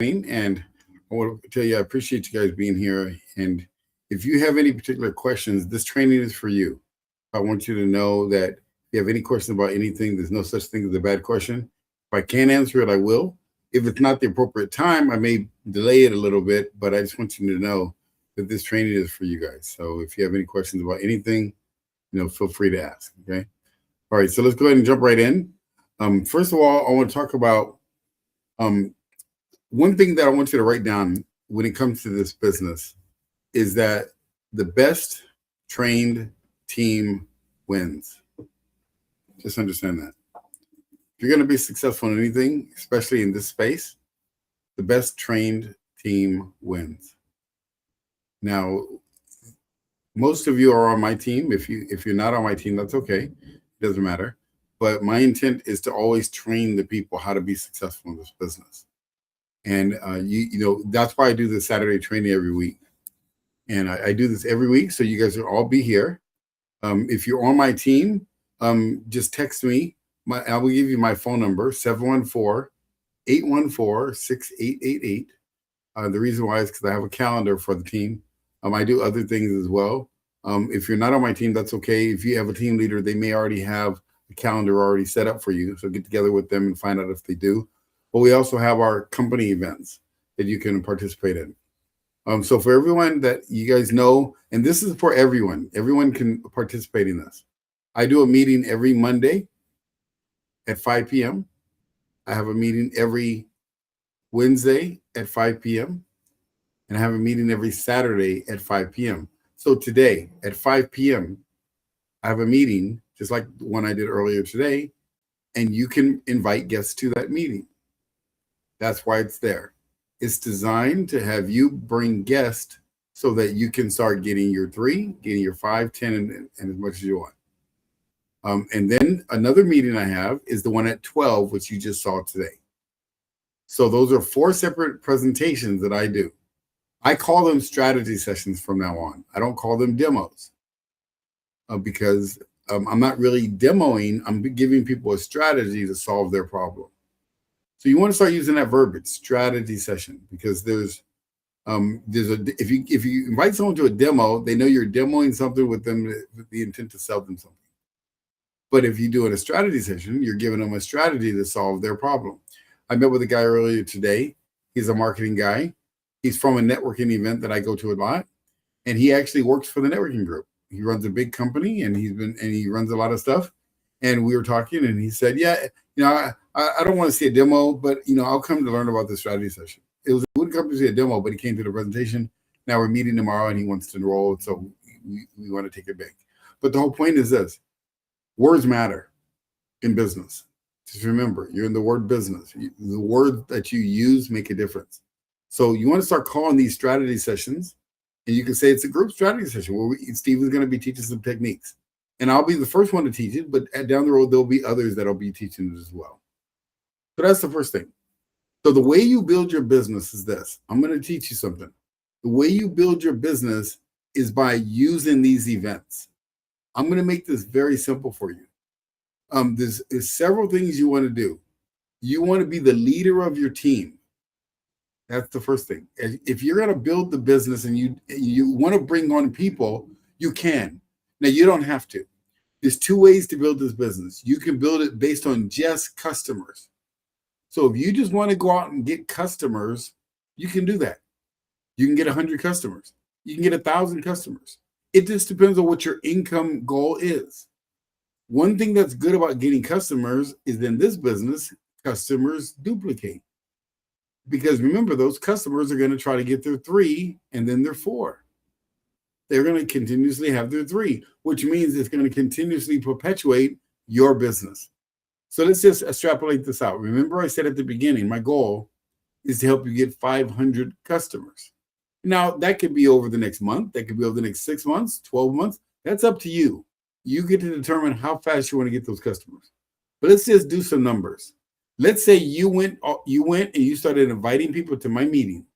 And I want to tell you, I appreciate you guys being here. And if you have any particular questions, this training is for you. I want you to know that if you have any questions about anything, there's no such thing as a bad question. If I can't answer it, I will. If it's not the appropriate time, I may delay it a little bit, but I just want you to know that this training is for you guys. So if you have any questions about anything, feel free to ask. Okay. All right. So let's go ahead and jump right in. First of all, I want to talk about um, one thing that I want you to write down when it comes to this business is that the best trained team wins. Just understand that. If you're going to be successful in anything, especially in this space, the best trained team wins. Now, most of you are on my team. If you're not on my team, that's okay. It doesn't matter. But my intent is to always train the people how to be successful in this business. And that's why I do the Saturday training every week. And I do this every week, so you guys will all be here. If you're on my team, just text me. I will give you my phone number, 714-814-6888. The reason why is because I have a calendar for the team. I do other things as well. If you're not on my team, that's okay. If you have a team leader, they may already have a calendar already set up for you. So get together with them and find out if they do. But we also have our company events that you can participate in. So for everyone that you guys know, and this is for everyone can participate in this. I do a meeting every Monday at 5 p.m. I have a meeting every Wednesday at 5 p.m. And I have a meeting every Saturday at 5 p.m. So today at 5 p.m., I have a meeting just like the one I did earlier today, and you can invite guests to that meeting. That's why it's there. It's designed to have you bring guests so that you can start getting your 3, getting your 5, 10, and as much as you want. And then another meeting I have is the one at 12, which you just saw today. So those are 4 separate presentations that I do. I call them strategy sessions from now on. I don't call them demos because I'm not really demoing. I'm giving people a strategy to solve their problem. So you want to start using that verbiage, strategy session, because if you invite someone to a demo, they know you're demoing something with them with the intent to sell them something. But if you do it a strategy session, you're giving them a strategy to solve their problem. I met with a guy earlier today. He's a marketing guy. He's from a networking event that I go to a lot, and he actually works for the networking group. He runs a big company, and he runs a lot of stuff. And we were talking, and he said, "Yeah, I don't want to see a demo, but I'll come to learn about the strategy session." It wouldn't come to see a demo, but he came to the presentation. Now we're meeting tomorrow, and he wants to enroll, so we want to take it big. But the whole point is this: words matter in business. Just remember, you're in the word business. The words that you use make a difference. So you want to start calling these strategy sessions, and you can say it's a group strategy session where Steve is going to be teaching some techniques. And I'll be the first one to teach it, but down the road, there'll be others that'll be teaching it as well. So that's the first thing. So the way you build your business is this. I'm going to teach you something. The way you build your business is by using these events. I'm going to make this very simple for you. There's several things you want to do. You want to be the leader of your team. That's the first thing. If you're going to build the business and you want to bring on people, you can. Now, you don't have to. There's 2 ways to build this business. You can build it based on just customers. So if you just want to go out and get customers, you can do that. You can get 100 customers. You can get 1,000 customers. It just depends on what your income goal is. One thing that's good about getting customers is in this business, customers duplicate. Because remember, those customers are going to try to get their 3 and then their 4. They're going to continuously have their 3, which means it's going to continuously perpetuate your business. So let's just extrapolate this out. Remember, I said at the beginning, my goal is to help you get 500 customers. Now, that could be over the next month. That could be over the next 6 months, 12 months. That's up to you. You get to determine how fast you want to get those customers. But let's just do some numbers. Let's say you went and you started inviting people to my meeting.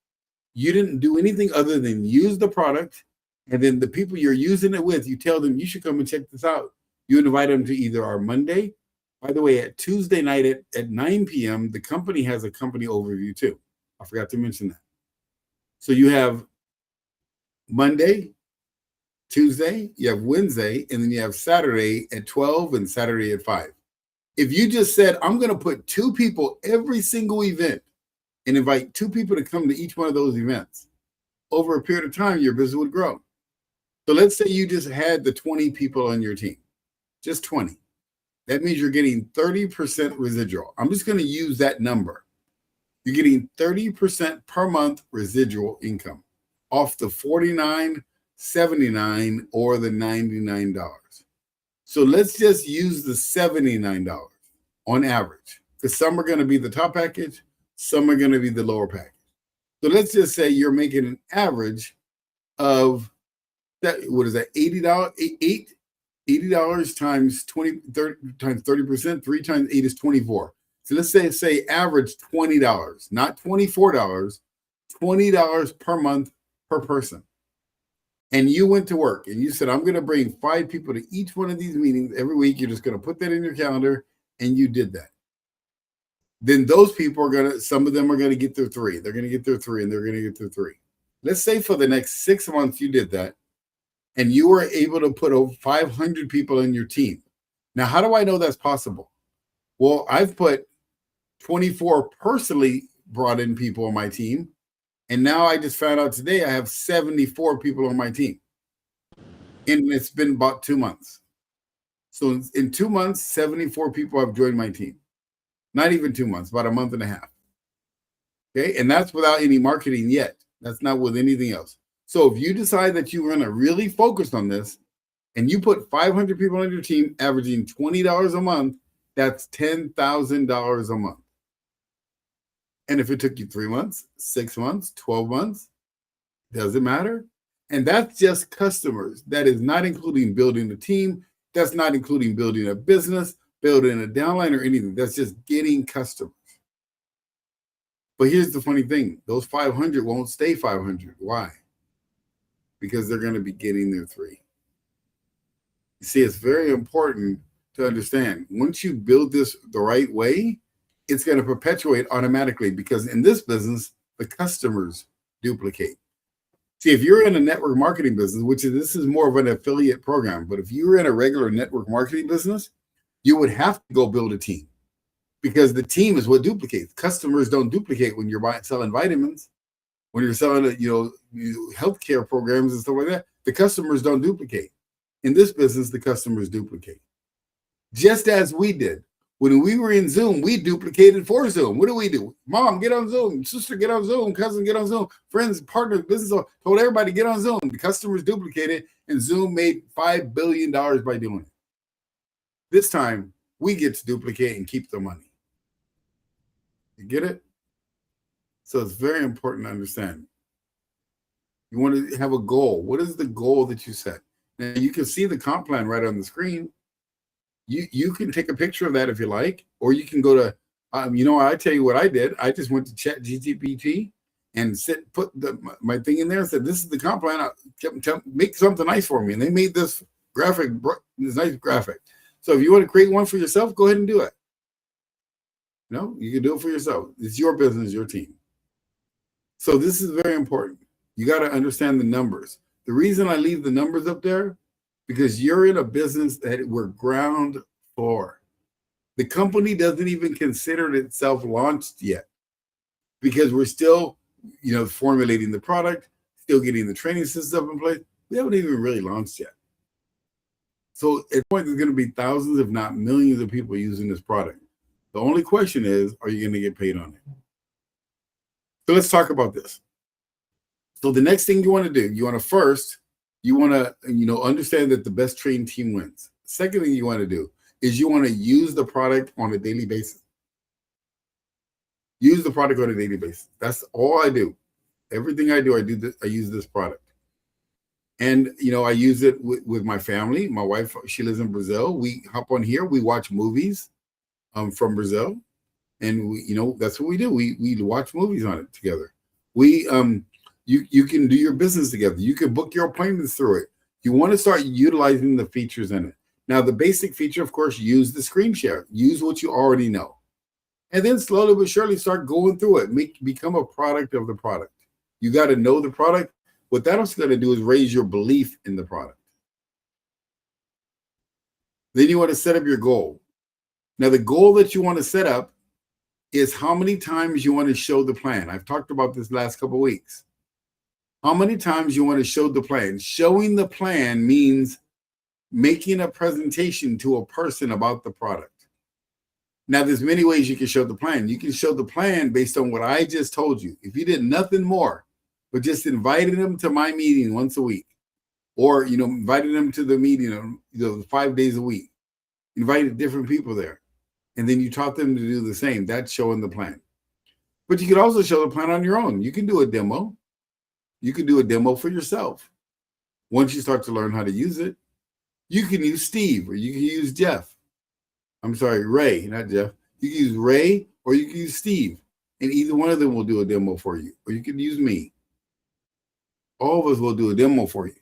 You didn't do anything other than use the product. And then the people you're using it with, you tell them you should come and check this out. You invite them to either our Monday. By the way, at Tuesday night at 9 p.m., the company has a company overview too. I forgot to mention that. So you have Monday, Tuesday, you have Wednesday, and then you have Saturday at 12 and Saturday at 5. If you just said, I'm going to put 2 people every single event and invite 2 people to come to each one of those events, over a period of time, your business would grow. So let's say you just had the 20 people on your team, just 20. That means you're getting 30% residual. I'm just going to use that number. You're getting 30% per month residual income off the $49, $79, or the $99. So let's just use the $79 on average, because some are going to be the top package, some are going to be the lower package. So let's just say you're making an average of that. What is that? $80 times 20, 30 times 30%. 3 times 8 is 24. So let's say average $20, not $24, $20 per month per person. And you went to work and you said, I'm going to bring 5 people to each one of these meetings every week. You're just going to put that in your calendar, and you did that. Then those people some of them are going to get their 3. They're going to get their 3, and they're going to get their 3. Let's say for the next 6 months you did that, and you were able to put over 500 people in your team. Now, how do I know that's possible? Well, I've put 24 personally brought in people on my team, and now I just found out today I have 74 people on my team. And it's been about 2 months. So in 2 months, 74 people have joined my team. Not even 2 months, about a month and a half. Okay, and that's without any marketing yet. That's not with anything else. So if you decide that you're going to really focus on this, and you put 500 people on your team, averaging $20 a month, that's $10,000 a month. And if it took you 3 months, 6 months, 12 months, doesn't matter. And that's just customers. That is not including building a team. That's not including building a business, building a downline, or anything. That's just getting customers. But here's the funny thing. Those 500 won't stay 500. Why? Because they're going to be getting their 3. You see, it's very important to understand. Once you build this the right way, it's going to perpetuate automatically, because in this business, the customers duplicate. See, if you're in a network marketing business, this is more of an affiliate program, but if you were in a regular network marketing business, you would have to go build a team, because the team is what duplicates. Customers don't duplicate when you're selling vitamins, when you're selling, healthcare programs and stuff like that. The customers don't duplicate. In this business, the customers duplicate. Just as we did. When we were in Zoom, we duplicated for Zoom. What do? Mom, get on Zoom. Sister, get on Zoom. Cousin, get on Zoom. Friends, partners, business, told everybody get on Zoom. The customers duplicated, and Zoom made $5 billion by doing it. This time, we get to duplicate and keep the money. You get it? So it's very important to understand. You want to have a goal. What is the goal that you set? Now, you can see the comp plan right on the screen. You can take a picture of that if you like, or you can go to, I tell you what I did. I just went to ChatGPT and put my thing in there and said, this is the comp plan. Make something nice for me. And they made this graphic, this nice graphic. So if you want to create one for yourself, go ahead and do it. You can do it for yourself. It's your business, your team. So this is very important. You got to understand the numbers. The reason I leave the numbers up there, because you're in a business that we're ground floor. The company doesn't even consider itself launched yet, because we're still, formulating the product, still getting the training system in place. We haven't even really launched yet. So at the point, there's going to be thousands, if not millions, of people using this product. The only question is, are you going to get paid on it? So let's talk about this. So the next thing you want to do, you want to understand that the best trained team wins. Second thing you want to do is you want to use the product on a daily basis. Use the product on a daily basis. That's all I do. Everything I do, I use this product. And, I use it with my family. My wife, she lives in Brazil. We hop on here. We watch movies from Brazil. And, that's what we do. We watch movies on it together. You can do your business together. You can book your appointments through it. You want to start utilizing the features in it. Now, the basic feature, of course, use the screen share. Use what you already know. And then slowly but surely start going through it. Become a product of the product. You got to know the product. What that also going to do is raise your belief in the product. Then you want to set up your goal. Now, the goal that you want to set up is how many times you want to show the plan. I've talked about this last couple of weeks. How many times you want to show the plan. Showing the plan means making a presentation to a person about the product. Now, there's many ways you can show the plan. You can show the plan based on what I just told you. If you did nothing more, but just invited them to my meeting once a week, or, invited them to the meeting, 5 days a week, invited different people there, and then you taught them to do the same, that's showing the plan. But you could also show the plan on your own. You can do a demo. You can do a demo for yourself. Once you start to learn how to use it, you can use Steve or you can use Jeff. I'm sorry, Ray, not Jeff. You can use Ray or you can use Steve, and either one of them will do a demo for you. Or you can use me. All of us will do a demo for you.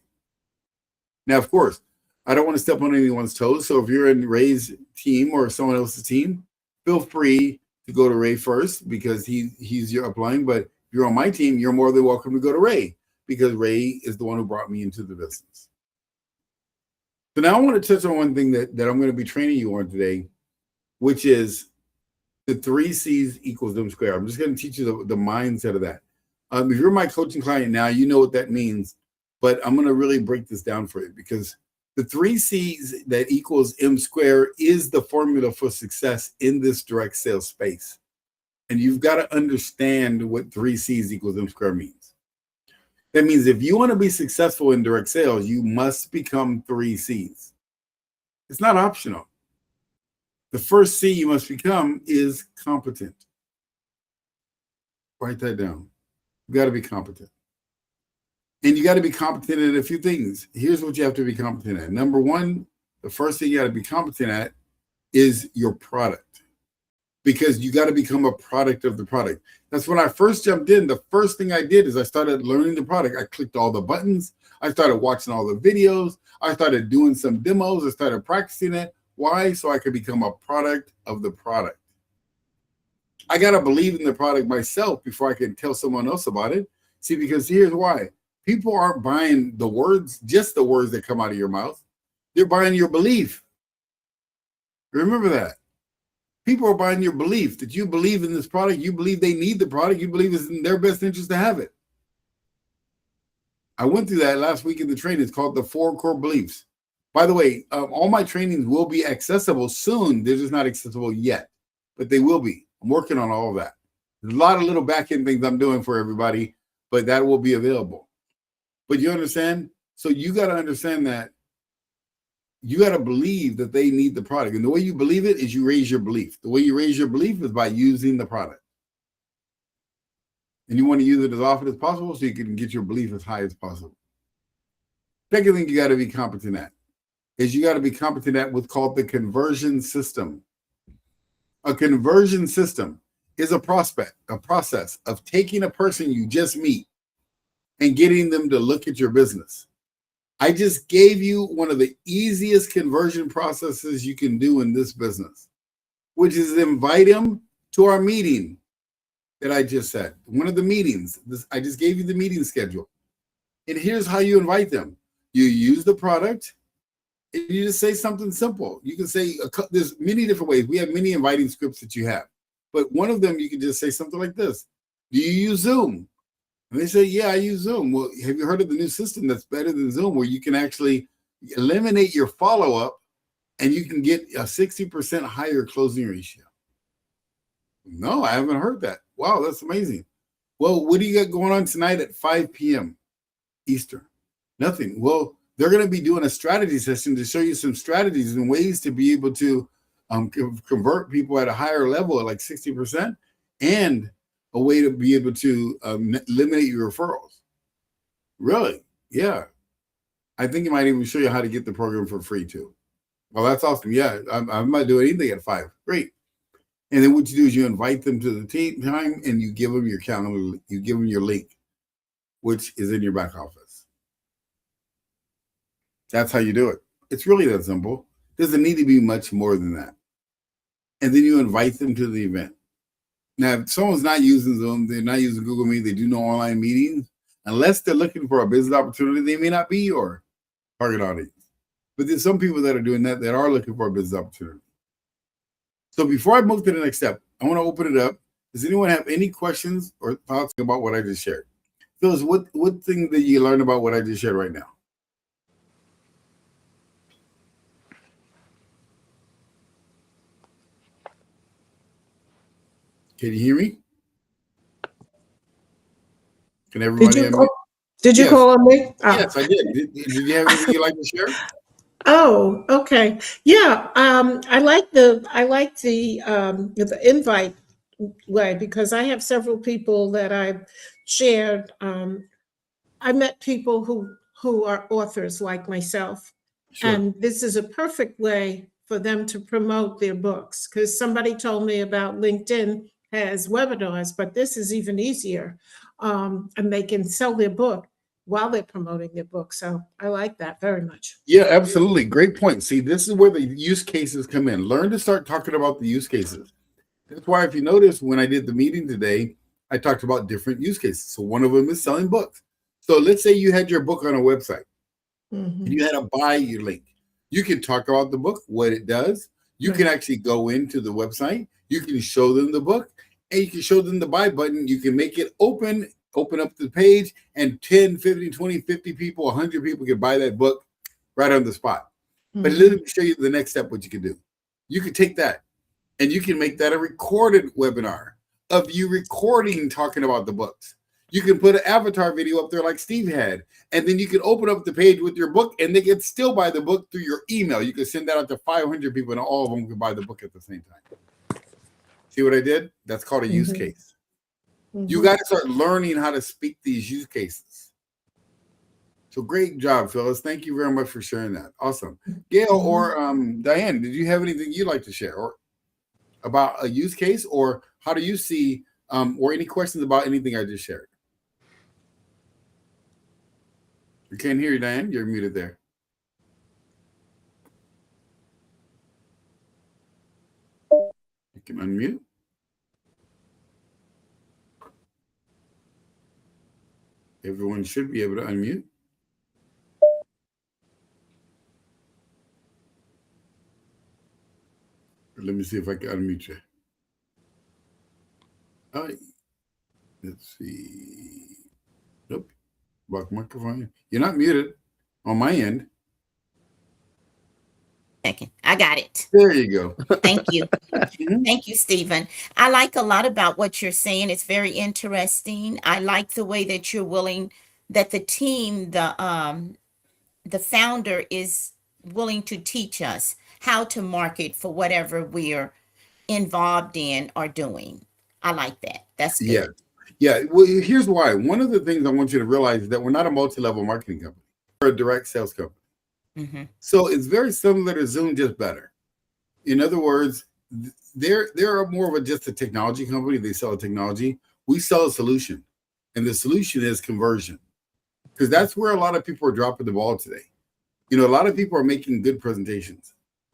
Now, of course, I don't want to step on anyone's toes. So if you're in Ray's team or someone else's team, feel free to go to Ray first because he's your upline. But if you're on my team, you're more than welcome to go to Ray because Ray is the one who brought me into the business. So now I want to touch on one thing that I'm going to be training you on today, which is the 3 C's equals them square. I'm just going to teach you the mindset of that. If you're my coaching client now, you know what that means, but I'm going to really break this down for you because the 3 C's that equals M square is the formula for success in this direct sales space. And you've got to understand what 3 C's equals M square means. That means if you want to be successful in direct sales, you must become 3 C's. It's not optional. The first C you must become is competent. Write that down. You got to be competent. And you got to be competent at a few things. Here's what you have to be competent at. Number one, the first thing you got to be competent at is your product, because you got to become a product of the product. That's when I first jumped in. The first thing I did is I started learning the product. I clicked all the buttons. I started watching all the videos. I started doing some demos. I started practicing it. Why? So I could become a product of the product. I got to believe in the product myself before I can tell someone else about it. See, because here's why. People aren't buying the words, just the words that come out of your mouth. They're buying your belief. Remember that. People are buying your belief that you believe in this product. You believe they need the product. You believe it's in their best interest to have it. I went through that last week in the training. It's called the 4 core beliefs. By the way, all my trainings will be accessible soon. They're just not accessible yet, but they will be. I'm working on all of that. There's a lot of little back-end things I'm doing for everybody, but that will be available. But you understand? So you got to understand that you got to believe that they need the product. And the way you believe it is you raise your belief. The way you raise your belief is by using the product. And you want to use it as often as possible so you can get your belief as high as possible. Second thing you got to be competent at is you got to be competent at what's called the conversion system. A conversion system is a process of taking a person you just meet and getting them to look at your business. I just gave you one of the easiest conversion processes you can do in this business, which is invite them to our meeting that I just said. One of the meetings, I just gave you the meeting schedule. And here's how you invite them. You use the product and you just say something simple. You can say, there's many different ways. We have many inviting scripts that you have. But one of them, you can just say something like this. Do you use Zoom? And they say, yeah, I use Zoom. Well, have you heard of the new system that's better than Zoom, where you can actually eliminate your follow-up and you can get a 60% higher closing ratio? No, I haven't heard that. Wow, that's amazing. Well, what do you got going on tonight at 5 p.m. Eastern? Nothing. Well, they're going to be doing a strategy session to show you some strategies and ways to be able to convert people at a higher level at like 60%, and a way to be able to eliminate your referrals. Really? Yeah. I think it might even show you how to get the program for free too. Well, that's awesome. Yeah, I'm not doing anything at 5. Great. And then what you do is you invite them to the time and you give them your calendar, you give them your link, which is in your back office. That's how you do it. It's really that simple. Doesn't need to be much more than that. And then you invite them to the event. Now, if someone's not using Zoom, they're not using Google Meet, they do no online meetings, unless they're looking for a business opportunity, they may not be your target audience. But there's some people that are doing that are looking for a business opportunity. So before I move to the next step, I want to open it up. Does anyone have any questions or thoughts about what I just shared? Phyllis, what thing did you learn about what I just shared right now? Can you hear me? Can everybody hear me? Did you Yes. call on me? Oh. Yes, I did. Did you have anything you'd like to share? Oh, okay. Yeah, I like the invite way, because I have several people that I've shared. I met people who are authors like myself, Sure. and this is a perfect way for them to promote their books. Because somebody told me about LinkedIn has webinars, but this is even easier, and they can sell their book while they're promoting their book. So I like that very much. Yeah, absolutely. Great point. See, this is where the use cases come in. Learn to start talking about the use cases. That's why, if you notice, when I did the meeting today, I talked about different use cases. So one of them is selling books. So let's say you had your book on a website. Mhm. And you had a buy your link. You can talk about the book, what it does. You can actually go into the website. You can show them the book, and you can show them the buy button. You can make it open up the page, and 10, 50, 20, 50 people, 100 people can buy that book right on the spot. But let me show you the next step, what you can do. You can take that, and you can make that a recorded webinar of you recording talking about the books. You can put an avatar video up there like Steve had, and then you can open up the page with your book, and they can still buy the book through your email. You can send that out to 500 people, and all of them can buy the book at the same time. See what I did? That's called a use case. You got to start learning how to speak these use cases. So great job, Phyllis. Thank you very much for sharing that. Awesome. Gail or Diane, did you have anything you'd like to share or about a use case, or how do you see, or any questions about anything I just shared? We can't hear you, Diane. You're muted there. You can unmute. Everyone should be able to unmute. Let me see if I can unmute you. All right. Let's see. Nope. Block microphone. You're not muted on my end. Second. I got it. There you go. Thank you. Thank you, Stephen. I like a lot about what you're saying. It's very interesting. I like the way that you're willing, that the team, the founder is willing to teach us how to market for whatever we're involved in or doing. I like that. That's good. Yeah. Yeah. Well, here's why. One of the things I want you to realize is that we're not a multi-level marketing company. We're a direct sales company. So it's very similar to Zoom, just better. In other words, they're more of just a technology company. They sell a technology. We sell a solution, and the solution is conversion, because that's where a lot of people are dropping the ball today. You know, a lot of people are making good presentations,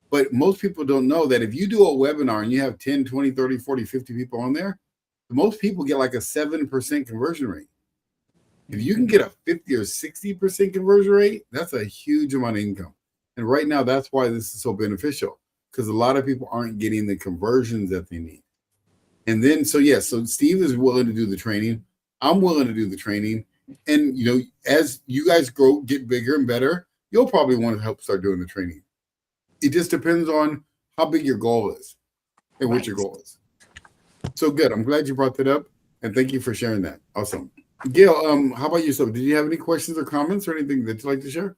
but most people don't know that if you do a webinar and you have 10, 20, 30, 40, 50 people on there, most people get like a 7% conversion rate. If you can get a 50 or 60% conversion rate, that's a huge amount of income. And right now, that's why this is so beneficial, because a lot of people aren't getting the conversions that they need. And then, so Steve is willing to do the training. I'm willing to do the training. And, you know, as you guys grow, get bigger and better, you'll probably want to help start doing the training. It just depends on how big your goal is and what your goal is. So good. I'm glad you brought that up. And thank you for sharing that. Awesome. Gail, how about yourself? Did you have any questions or comments or anything that you'd like to share?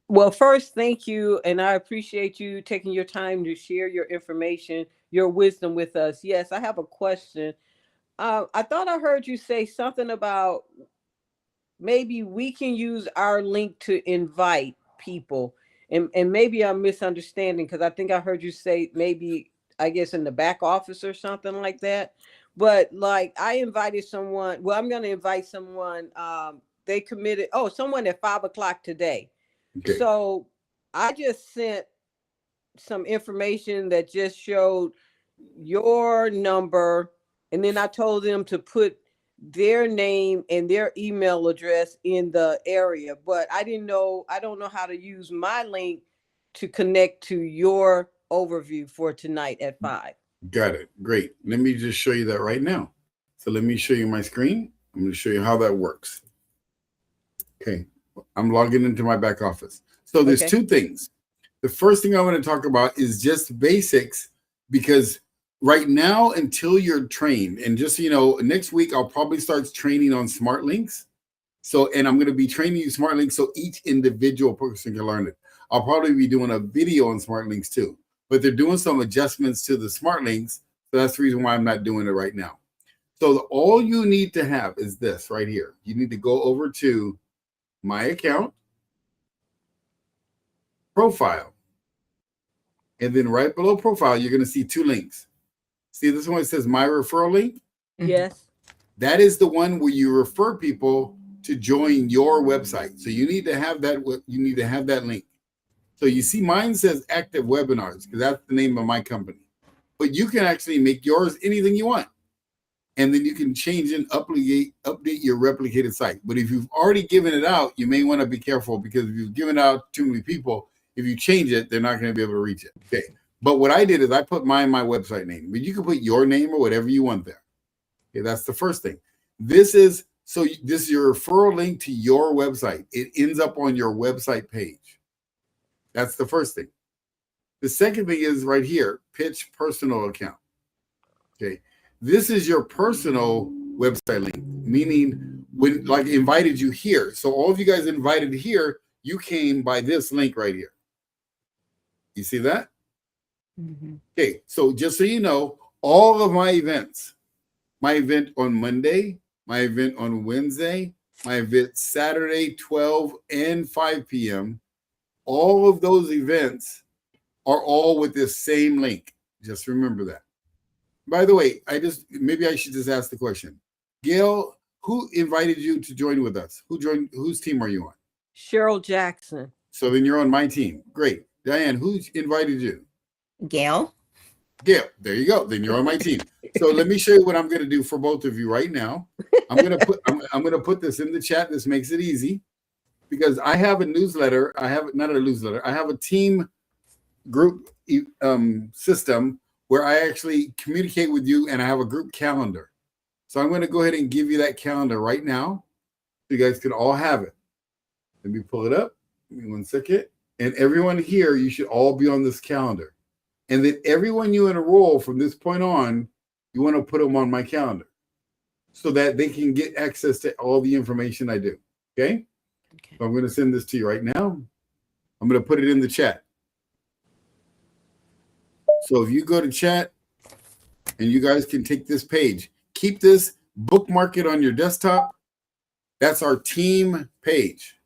Well, first, thank you. And I appreciate you taking your time to share your information, your wisdom with us. Yes, I have a question. I thought I heard you say something about maybe we can use our link to invite people. And maybe I'm misunderstanding, because I think I heard you say maybe, I guess, in the back office or something like that. But like, I invited someone. Well, I'm going to invite someone. They committed. Oh, someone at 5 o'clock today. Okay. So I just sent some information that just showed your number And then I told them to put their name and their email address in the area, but I don't know how to use my link to connect to your overview for tonight at 5. Got it. Great. Let me just show you that right now. So let me show you my screen. I'm going to show you how that works. Okay. I'm logging into my back office. So there's two things. The first thing I want to talk about is just basics, because right now, until you're trained, and just so you know, next week I'll probably start training on smart links. So, and I'm going to be training you smart links so each individual person can learn it. I'll probably be doing a video on smart links too, but they're doing some adjustments to the smart links. So that's the reason why I'm not doing it right now. So all you need to have is this right here. You need to go over to my account, profile, and then right below profile, you're going to see 2 links. See this one, it says my referral link? Yes. That is the one where you refer people to join your website. So you need to have that. You need to have that link. So you see mine says active webinars because that's the name of my company. But you can actually make yours anything you want. And then you can change and update your replicated site. But if you've already given it out, you may want to be careful, because if you've given out too many people, if you change it, they're not going to be able to reach it. Okay. But what I did is I put my website name, but you can put your name or whatever you want there. Okay, that's the first thing. This is your referral link to your website. It ends up on your website page. That's the first thing. The second thing is right here, pitch personal account. Okay. This is your personal website link, meaning when like invited you here. So all of you guys invited here, you came by this link right here. You see that? Mm-hmm. Okay, so just so you know, all of my events, my event on Monday, my event on Wednesday, my event Saturday, 12 and 5 p.m., all of those events are all with this same link. Just remember that. By the way, maybe I should just ask the question. Gail, who invited you to join with us? Whose team are you on? Cheryl Jackson. So then you're on my team. Great. Diane, who invited you? Gail. Gail, there you go. Then you're on my team. So let me show you what I'm going to do for both of you right now. I'm going to put this in the chat. This makes it easy because I have a newsletter. I have not a newsletter. I have a team group system where I actually communicate with you, and I have a group calendar. So I'm going to go ahead and give you that calendar right now, so you guys can all have it. Let me pull it up. Give me 1 second. And everyone here, you should all be on this calendar. And then everyone you enroll from this point on, you want to put them on my calendar so that they can get access to all the information I do. Okay? So I'm going to send this to you right now. I'm going to put it in the chat. So if you go to chat and you guys can take this page, keep this, bookmark it on your desktop. That's our team page.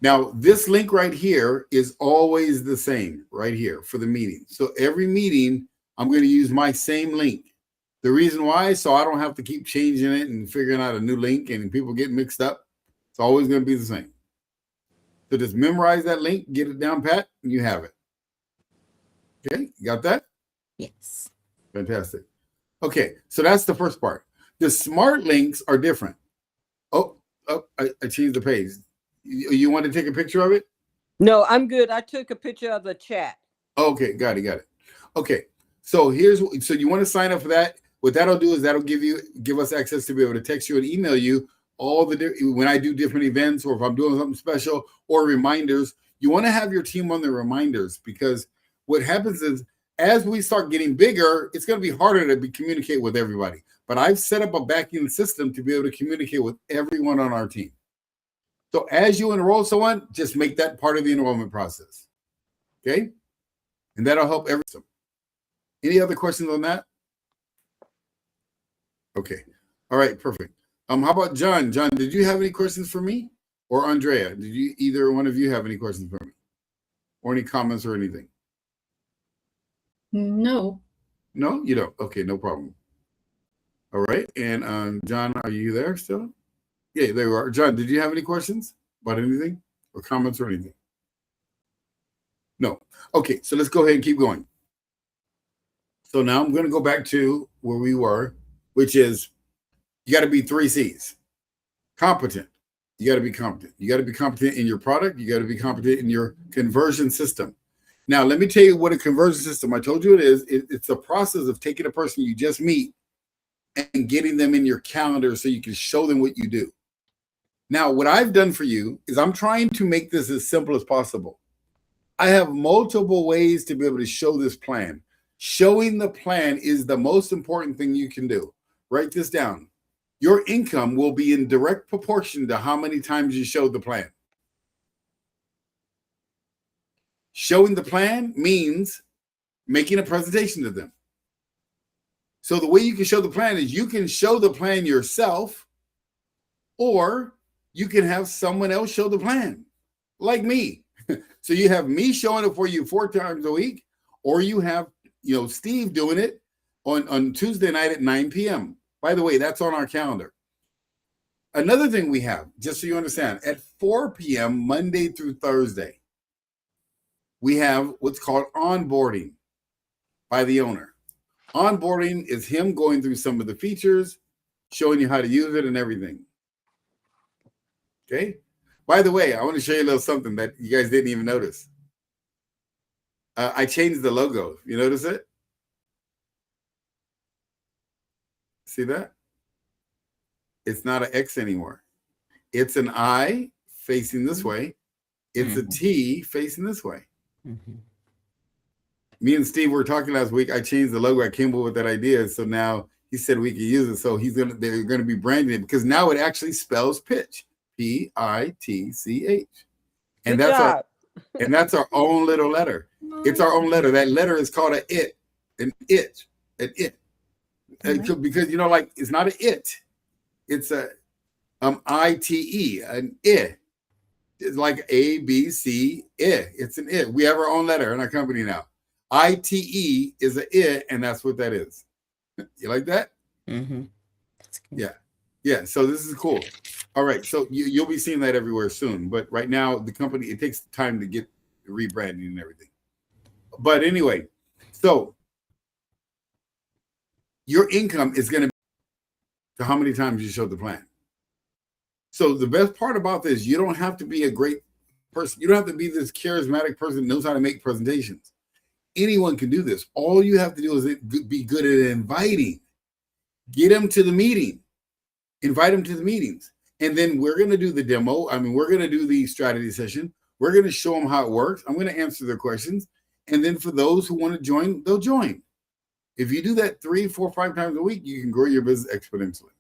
Now, this link right here is always the same right here for the meeting. So every meeting, I'm going to use my same link. The reason why, so I don't have to keep changing it and figuring out a new link and people get mixed up. It's always going to be the same. So just memorize that link, get it down pat, and you have it. Okay, you got that? Yes. Fantastic. Okay, so that's the first part. The smart links are different. Oh, I changed the page. You want to take a picture of it? No, I'm good. I took a picture of the chat. Okay, got it. Okay, so so you want to sign up for that. What that'll do is that'll give us access to be able to text you and email you all when I do different events, or if I'm doing something special, or reminders. You want to have your team on the reminders, because what happens is as we start getting bigger, it's going to be harder to communicate with everybody. But I've set up a back-end system to be able to communicate with everyone on our team. So as you enroll someone, just make that part of the enrollment process. Okay? And that'll help everyone. Any other questions on that? Okay. All right, perfect. How about John? John, did you have any questions for me? Or Andrea, did either one of you have any questions for me? Or any comments or anything? No. No, you don't. Okay, no problem. All right. And John, are you there still? Yeah, there you are. John, did you have any questions about anything or comments or anything? No. Okay, so let's go ahead and keep going. So now I'm going to go back to where we were, which is you got to be 3 C's. Competent. You got to be competent. You got to be competent in your product. You got to be competent in your conversion system. Now, let me tell you what a conversion system, I told you it is. It's a process of taking a person you just meet and getting them in your calendar so you can show them what you do. Now, what I've done for you is I'm trying to make this as simple as possible. I have multiple ways to be able to show this plan. Showing the plan is the most important thing you can do. Write this down. Your income will be in direct proportion to how many times you showed the plan. Showing the plan means making a presentation to them. So the way you can show the plan is you can show the plan yourself, or you can have someone else show the plan, like me. So you have me showing it for you 4 times a week, or you have, Steve doing it on Tuesday night at 9 p.m. By the way, that's on our calendar. Another thing we have, just so you understand, at 4 p.m. Monday through Thursday, we have what's called onboarding by the owner. Onboarding is him going through some of the features, showing you how to use it and everything. Okay? By the way, I want to show you a little something that you guys didn't even notice. I changed the logo. You notice it? See that? It's not an X anymore. It's an I facing this way. It's a T facing this way. Mm-hmm. Me and Steve were talking last week. I changed the logo. I came up with that idea. So now he said we could use it. So they're going to be branding it because now it actually spells pitch. P-I-T-C-H. And that's our own little letter. It's our own letter. That letter is called an it. An it. Because it's not an it. It's a I-T-E, an I. It's like A, B, C, I. It's an I. We have our own letter in our company now. I-T-E is an I, and that's what that is. You like that? Mm-hmm. Yeah. So this is cool. All right. So you'll be seeing that everywhere soon. But right now, the company, it takes time to get rebranding and everything. But anyway, so your income is going to be to how many times you showed the plan. So the best part about this, you don't have to be a great person. You don't have to be this charismatic person that knows how to make presentations. Anyone can do this. All you have to do is be good at inviting. Get them to the meeting. Invite them to the meetings. And then we're going to do the demo. We're going to do the strategy session. We're going to show them how it works. I'm going to answer their questions. And then for those who want to join, they'll join. If you do that 3, 4, 5 times a week, you can grow your business exponentially.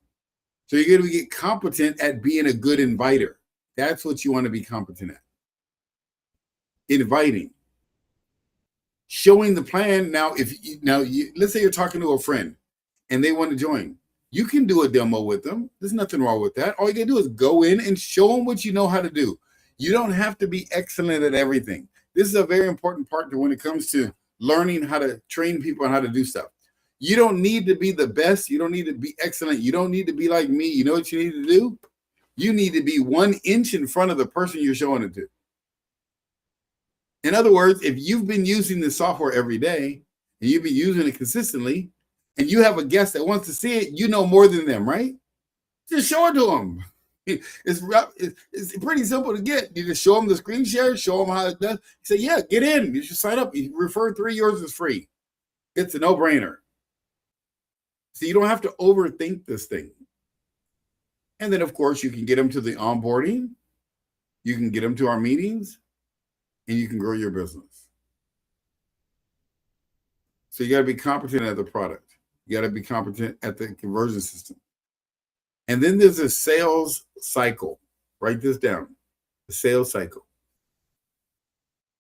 So you're going to get competent at being a good inviter. That's what you want to be competent at. Inviting. Showing the plan. Now, let's say you're talking to a friend and they want to join. You can do a demo with them. There's nothing wrong with that. All you can do is go in and show them what you know how to do. You don't have to be excellent at everything. This is a very important part when it comes to learning how to train people on how to do stuff. You don't need to be the best. You don't need to be excellent. You don't need to be like me. You know what you need to do? You need to be 1 inch in front of the person you're showing it to. In other words, if you've been using this software every day and you've been using it consistently, and you have a guest that wants to see it, you know more than them, right? Just show it to them. It's pretty simple to get. You just show them the screen share, show them how it does. You say, yeah, get in. You should sign up. You refer 3, yours is free. It's a no-brainer. So you don't have to overthink this thing. And then, of course, you can get them to the onboarding. You can get them to our meetings, and you can grow your business. So you got to be competent at the product. You got to be competent at the conversion system. And then there's a sales cycle. Write this down. The sales cycle.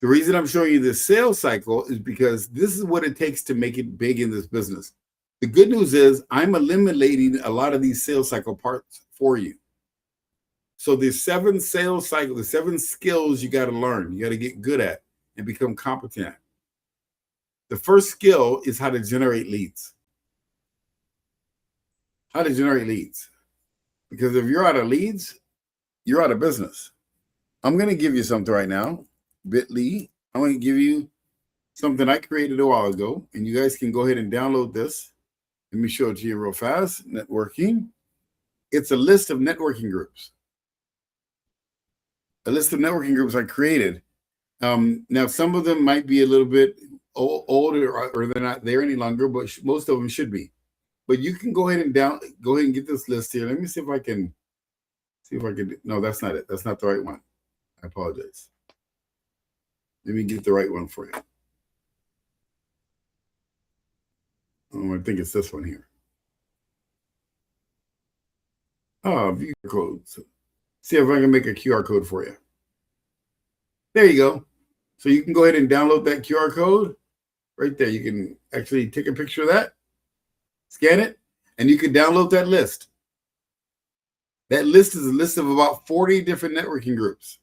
The reason I'm showing you this sales cycle is because this is what it takes to make it big in this business. The good news is I'm eliminating a lot of these sales cycle parts for you. So there's 7 sales cycles, the 7 skills you got to learn, you got to get good at and become competent at. The first skill is how to generate leads. How to generate leads. Because if you're out of leads, you're out of business. I'm going to give you something right now. Bitly. I'm going to give you something I created a while ago, and you guys can go ahead and download this. Let me show it to you real fast. Networking. It's a list of networking groups. A list of networking groups I created. Now, some of them might be a little bit older or they're not there any longer, but most of them should be. But you can go ahead and get this list here. Let me see if I can no, that's not it. That's not the right one. I apologize. Let me get the right one for you. I think it's this one here. Oh, view codes. See if I can make a QR code for you. There you go. So you can go ahead and download that QR code right there. You can actually take a picture of that, scan it, and you can download that list. That list is a list of about 40 different networking groups.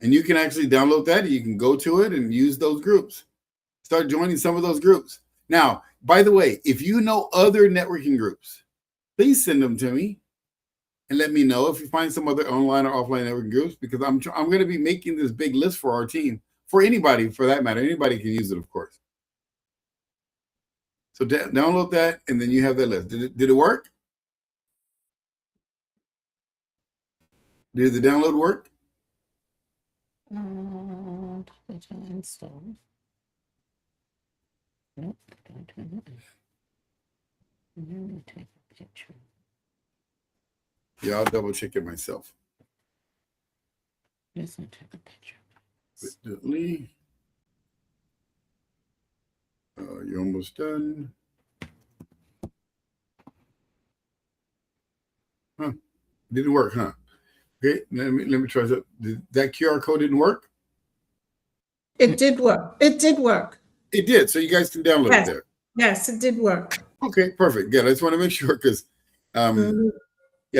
And you can actually download that. You can go to it and use those groups. Start joining some of those groups. Now, by the way, if you know other networking groups, please send them to me and let me know if you find some other online or offline networking groups, because I'm going to be making this big list for our team, for anybody, for that matter. Anybody can use it, of course. So download that, and then you have that list. Did it work? Did the download work? Install. Nope, don't do it. Let me take a picture. Yeah, I'll double check it myself. Let's not take a picture. Lee. You're almost done. Huh? Didn't work, huh? Okay, let me try that. That QR code didn't work? It did work. It did work. It did. So you guys can download it there. Yes, it did work. Okay, perfect. Good. I just want to make sure because, yeah,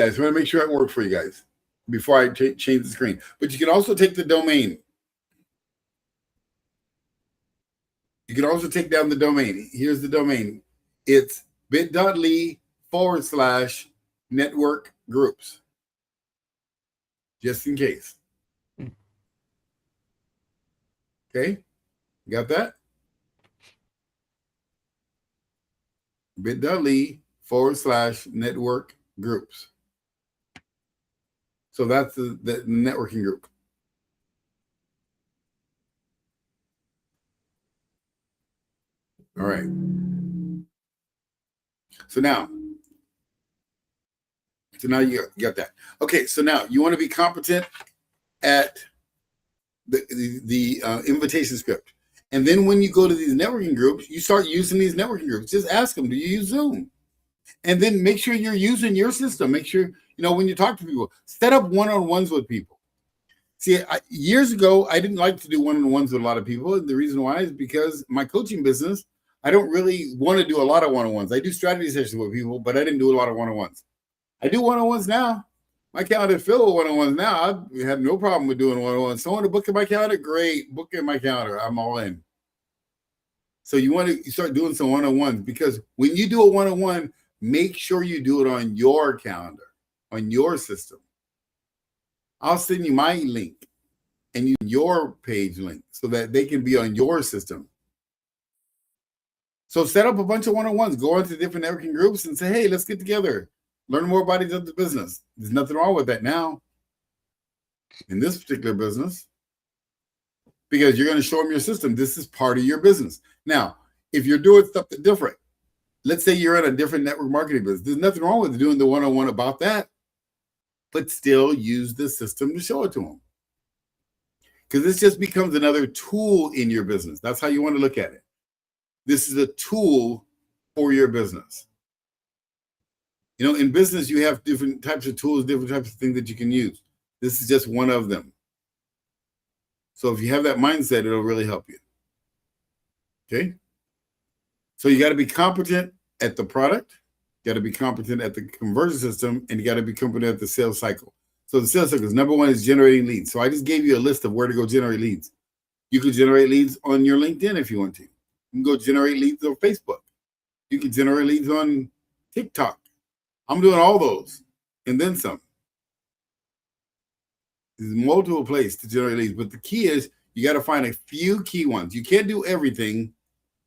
I just want to make sure it worked for you guys before I change the screen. But you can also take the domain. You can also take down the domain. Here's the domain. It's bit.ly/network groups. Just in case. Okay, you got that? bit.ly/network groups. So that's the networking group. All right. So now you got that. Okay, so now you want to be competent at the invitation script. And then when you go to these networking groups, you start using these networking groups. Just ask them, do you use Zoom? And then make sure you're using your system. Make sure, when you talk to people, set up one-on-ones with people. See, years ago, I didn't like to do one-on-ones with a lot of people. And the reason why is because my coaching business, I don't really want to do a lot of one-on-ones. I do strategy sessions with people, but I didn't do a lot of one-on-ones. I do one-on-ones now. My calendar is filled with one-on-ones now. I have no problem with doing one-on-ones. Someone to book in my calendar, great. Book in my calendar. I'm all in. So you want to start doing some one-on-ones, because when you do a one-on-one, make sure you do it on your calendar, on your system. I'll send you my link and your page link so that they can be on your system. So set up a bunch of one-on-ones. Go into different networking groups and say, hey, let's get together. Learn more about each other's business. There's nothing wrong with that now in this particular business, because you're going to show them your system. This is part of your business. Now, if you're doing stuff that's different, let's say you're in a different network marketing business. There's nothing wrong with doing the one-on-one about that, but still use the system to show it to them. Because this just becomes another tool in your business. That's how you want to look at it. This is a tool for your business. In business, you have different types of tools, different types of things that you can use. This is just one of them. So if you have that mindset, it'll really help you. Okay? So you got to be competent at the product, you got to be competent at the conversion system, and you got to be competent at the sales cycle. So the sales cycle is number one is generating leads. So I just gave you a list of where to go generate leads. You can generate leads on your LinkedIn if you want to. You can go generate leads on Facebook. You can generate leads on TikTok. I'm doing all those and then some. There's multiple places to generate leads, but the key is You got to find a few key ones. You can't do everything,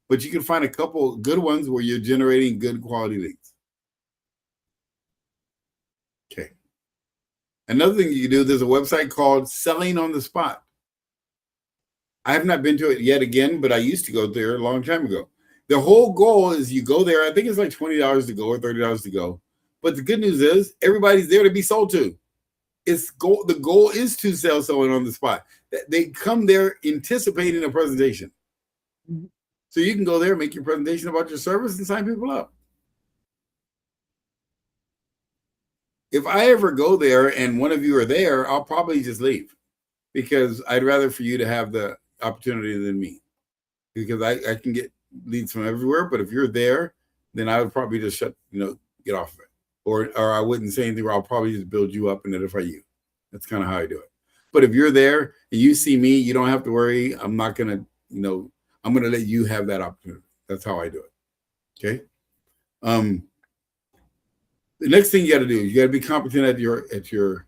but you can find a couple good ones where you're generating good quality leads. Okay. Another thing you can do, there's a website called Selling on the Spot. I have not been to it yet again, but I used to go there a long time ago. The whole goal is you go there. I think it's like $20 to go or $30 to go. But the good news is everybody's there to be sold to. The goal is to sell someone on the spot. They come there anticipating a presentation. Mm-hmm. So you can go there, make your presentation about your service, and sign people up. If I ever go there and one of you are there, I'll probably just leave because I'd rather for you to have the opportunity than me, because I can get leads from everywhere. But if you're there, then I would probably just get off of it. Or I wouldn't say anything, or I'll probably just build you up and notify you. That's kind of how I do it. But if you're there and you see me, you don't have to worry. I'm not going to, I'm going to let you have that opportunity. That's how I do it. Okay. The next thing you got to do, you got to be competent at your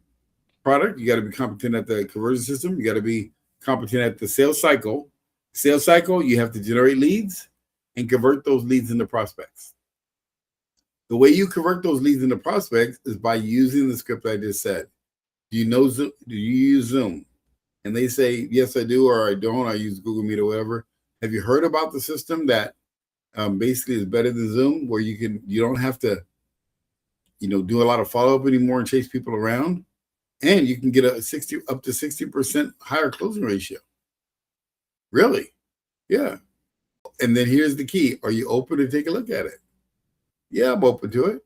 product. You got to be competent at the conversion system. You got to be competent at the sales cycle. Sales cycle, you have to generate leads and convert those leads into prospects. The way you convert those leads into prospects is by using the script I just said. Do you know Zoom? Do you use Zoom? And they say, yes, I do, or I don't. I use Google Meet or whatever. Have you heard about the system that basically is better than Zoom, where you don't have to, do a lot of follow-up anymore and chase people around, and you can get up to 60% higher closing ratio. Really? Yeah. And then here's the key. Are you open to take a look at it? Yeah, I'm open to it.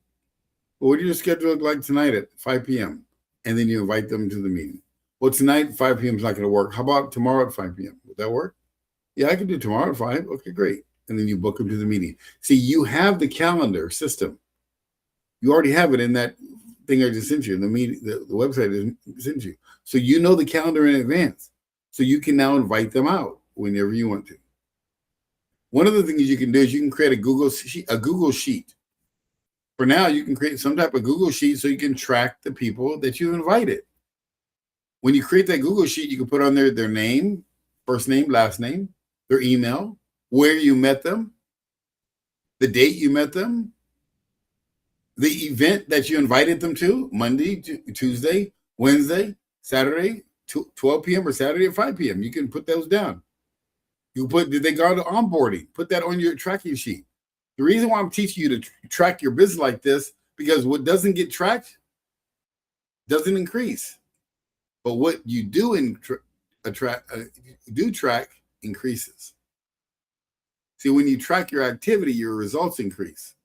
Well, what do your schedule look like tonight at 5 p.m.? And then you invite them to the meeting. Well, tonight, 5 p.m. is not going to work. How about tomorrow at 5 p.m.? Would that work? Yeah, I can do tomorrow at 5. Okay, great. And then you book them to the meeting. See, you have the calendar system. You already have it in that thing I just sent you, the website I sent you. So you know the calendar in advance. So you can now invite them out whenever you want to. One of the things you can do is you can create a Google Sheet. For now, you can create some type of Google Sheet so you can track the people that you invited. When you create that Google Sheet, you can put on there their name, first name, last name, their email, where you met them, the date you met them, the event that you invited them to, Monday, Tuesday, Wednesday, Saturday, 12 p.m. or Saturday at 5 p.m. You can put those down. Did they go to onboarding? Put that on your tracking sheet. The reason why I'm teaching you to track your business like this, because what doesn't get tracked doesn't increase. But what you do track increases. See, when you track your activity, your results increase.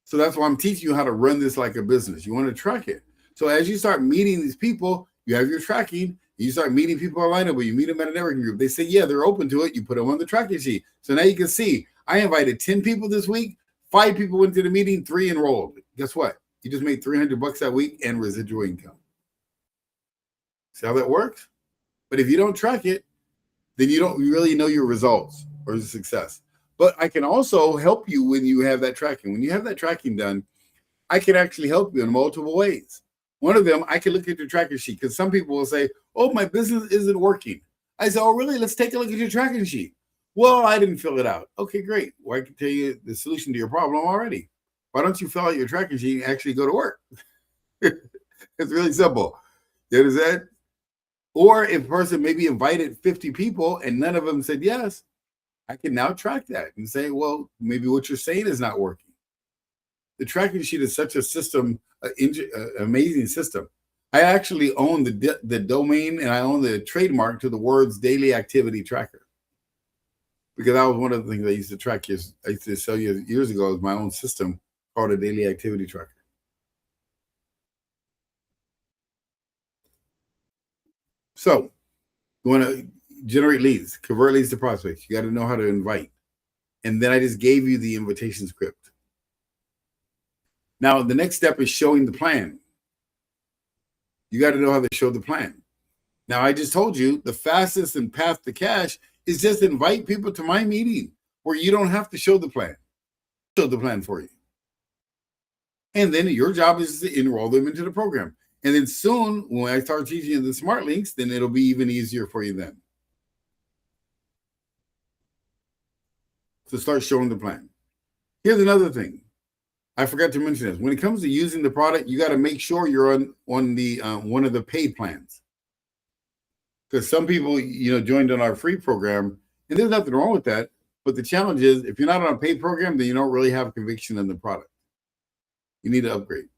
So that's why I'm teaching you how to run this like a business. You want to track it. So as you start meeting these people, you have your tracking. You start meeting people online, but you meet them at a networking group. They say, yeah, they're open to it. You put them on the tracking sheet. So now you can see, I invited 10 people this week. 5 people went to the meeting, 3 enrolled. Guess what? You just made $300 that week and residual income. See how that works? But if you don't track it, then you don't really know your results or the success. But I can also help you when you have that tracking. When you have that tracking done, I can actually help you in multiple ways. One of them, I can look at your tracking sheet, because some people will say, oh, my business isn't working. I say, oh, really? Let's take a look at your tracking sheet. Well, I didn't fill it out. Okay, great. Well, I can tell you the solution to your problem already. Why don't you fill out your tracking sheet and actually go to work? It's really simple. You understand? Or if a person maybe invited 50 people and none of them said yes, I can now track that and say, well, maybe what you're saying is not working. The tracking sheet is such a system, amazing system. I actually own the domain, and I own the trademark to the words daily activity tracker. Because that was one of the things I used to track. I used to sell you years ago as my own system called a daily activity tracker. So you want to generate leads, convert leads to prospects. You got to know how to invite. And then I just gave you the invitation script. Now, the next step is showing the plan. You got to know how to show the plan. Now, I just told you the fastest and path to cash is just invite people to my meeting where you don't have to show the plan. Show the plan for you. And then your job is to enroll them into the program. And then soon, when I start teaching you the smart links, then it'll be even easier for you then. So start showing the plan. Here's another thing. I forgot to mention this. When it comes to using the product, you got to make sure you're on the one of the paid plans. Because some people, joined on our free program, and there's nothing wrong with that. But the challenge is, if you're not on a paid program, then you don't really have conviction in the product. You need to upgrade.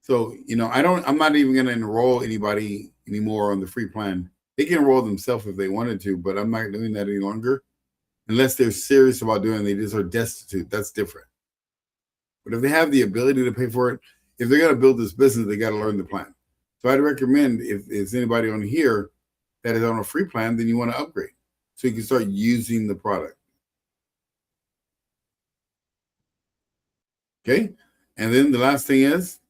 So, I'm not even going to enroll anybody anymore on the free plan. They can enroll themselves if they wanted to, but I'm not doing that any longer. Unless they're serious about doing it, they just are destitute. That's different. But if they have the ability to pay for it, if they're going to build this business, they got to learn the plan. So I'd recommend, if there's anybody on here that is on a free plan, then you want to upgrade so you can start using the product. Okay. And then the last thing is,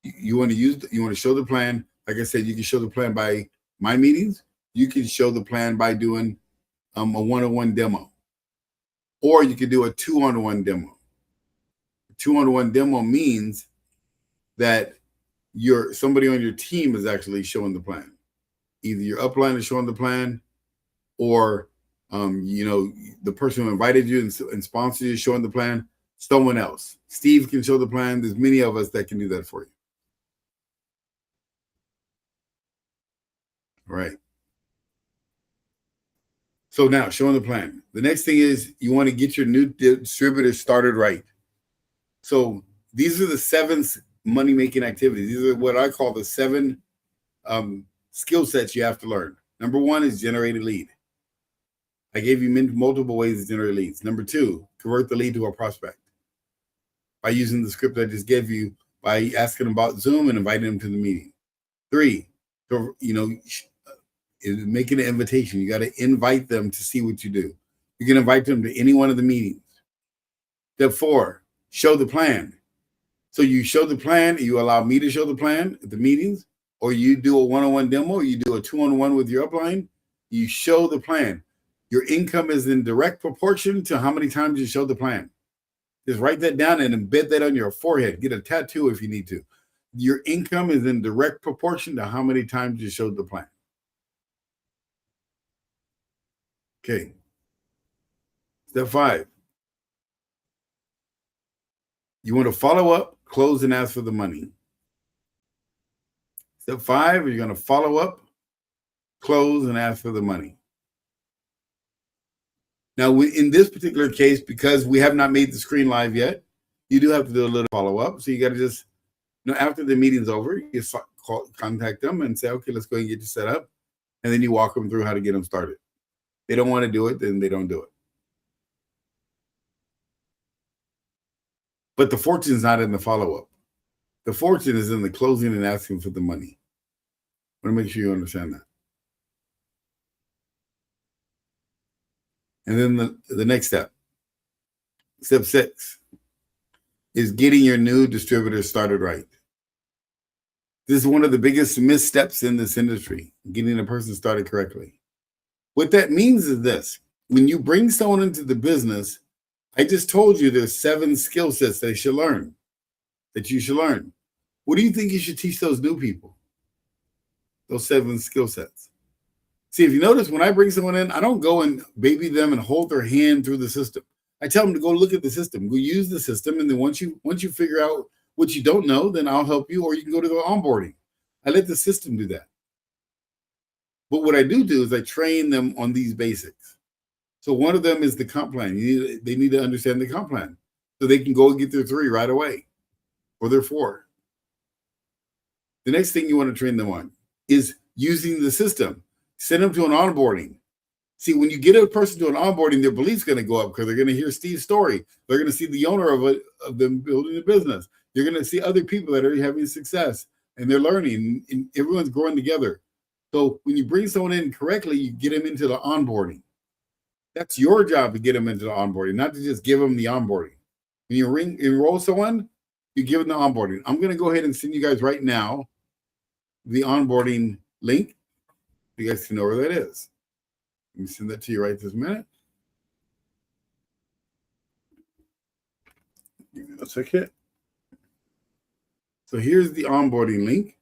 you want to show the plan. Like I said, you can show the plan by my meetings. You can show the plan by doing a one-on-one demo, or you could do a 2-on-1 demo. A 2-on-1 demo means that somebody on your team is actually showing the plan. Either your upline is showing the plan, or the person who invited you and sponsored you is showing the plan. Someone else. Steve can show the plan. There's many of us that can do that for you. All right. So now, showing the plan. The next thing is you want to get your new distributor started right. So these are the 7 money-making activities. These are what I call the 7 skill sets you have to learn. Number 1 is generate a lead. I gave you multiple ways to generate leads. Number 2, convert the lead to a prospect by using the script I just gave you, by asking them about Zoom and inviting them to the meeting. 3, is making an invitation. You got to invite them to see what you do. You can invite them to any one of the meetings. Step 4, show the plan. So you show the plan, you allow me to show the plan at the meetings, or you do a one-on-one demo, or you do a 2-on-1 with your upline. You show the plan. Your income is in direct proportion to how many times you show the plan. Just write that down and embed that on your forehead. Get a tattoo if you need to. Your income is in direct proportion to how many times you showed the plan. Okay. Step 5. You want to follow up, close, and ask for the money. Step 5, you're going to follow up, close, and ask for the money. Now, in this particular case, because we have not made the screen live yet, you do have to do a little follow-up. So you got to just, after the meeting's over, you contact them and say, okay, let's go and get you set up. And then you walk them through how to get them started. They don't want to do it, then they don't do it. But the fortune is not in the follow-up. The fortune is in the closing and asking for the money. I want to make sure you understand that. And then the next step, step 6, is getting your new distributor started right. This is one of the biggest missteps in this industry, getting a person started correctly. What that means is this: when you bring someone into the business, I just told you there's 7 skill sets that you should learn. What do you think you should teach those new people? Those 7 skill sets. See, if you notice, when I bring someone in, I don't go and baby them and hold their hand through the system. I tell them to go look at the system, go use the system, and then once you figure out what you don't know, then I'll help you, or you can go to the onboarding. I let the system do that. But what I do is I train them on these basics. So one of them is the comp plan. They need to understand the comp plan so they can go and get their 3 right away, or their 4. The next thing you want to train them on is using the system. Send them to an onboarding. See, when you get a person to an onboarding, their belief's going to go up because they're going to hear Steve's story. They're going to see the owner of them building a business. You're going to see other people that are having success, and they're learning, and everyone's growing together. So when you bring someone in correctly, you get them into the onboarding. That's your job to get them into the onboarding, not to just give them the onboarding. When you enroll someone, you give them the onboarding. I'm going to go ahead and send you guys right now the onboarding link. You guys can know where that is. Let me send that to you right this minute. Give me a second. So here's the onboarding link.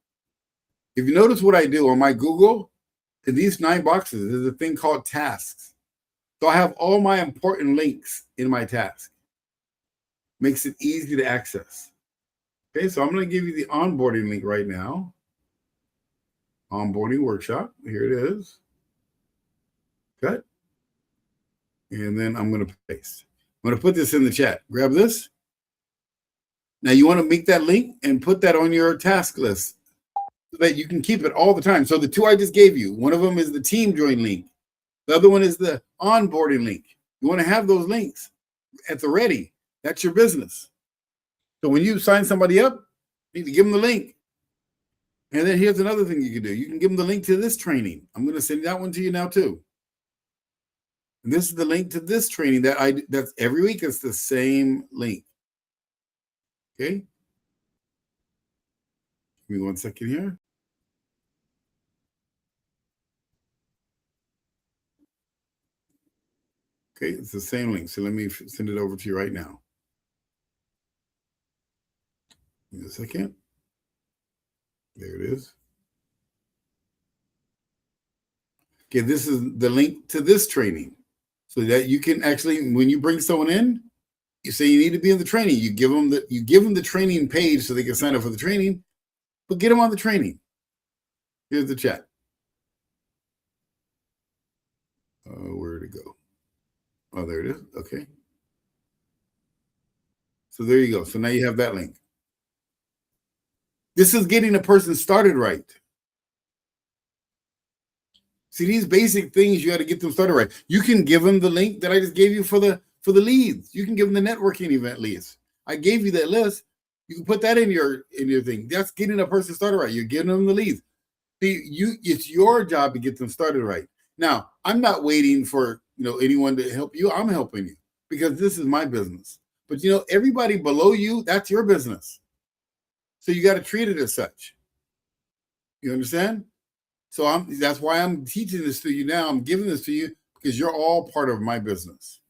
If you notice what I do on my Google, in these 9 boxes, there's a thing called tasks. So I have all my important links in my task. Makes it easy to access. Okay, so I'm going to give you the onboarding link right now. Onboarding workshop. Here it is. Cut. And then I'm going to paste. I'm going to put this in the chat. Grab this. Now you want to make that link and put that on your task list so that you can keep it all the time. So the 2 I just gave you, one of them is the team join link. The other one is the onboarding link. You want to have those links at the ready. That's your business. So when you sign somebody up, you need to give them the link. And then here's another thing you can do. You can give them the link to this training. I'm going to send that one to you now too. And this is the link to this training that's every week. It's the same link. Okay. Give me 1 second here. Okay, it's the same link. So let me send it over to you right now. Give me a second. There it is. Okay, this is the link to this training so that you can actually, when you bring someone in, you say you need to be in the training. You give them the training page so they can sign up for the training, but get them on the training. Here's the chat. Where'd it go? Oh, there it is. Okay. So there you go. So now you have that link. This is getting a person started right. See, these basic things, you got to get them started right. You can give them the link that I just gave you for the leads. You can give them the networking event leads. I gave you that list. You can put that in your thing. That's getting a person started right. You're giving them the leads. See, it's your job to get them started right. Now, I'm not waiting for anyone to help you. I'm helping you because this is my business. But everybody below you, that's your business. So you got to treat it as such. You understand? So that's why I'm teaching this to you now. I'm giving this to you because you're all part of my business.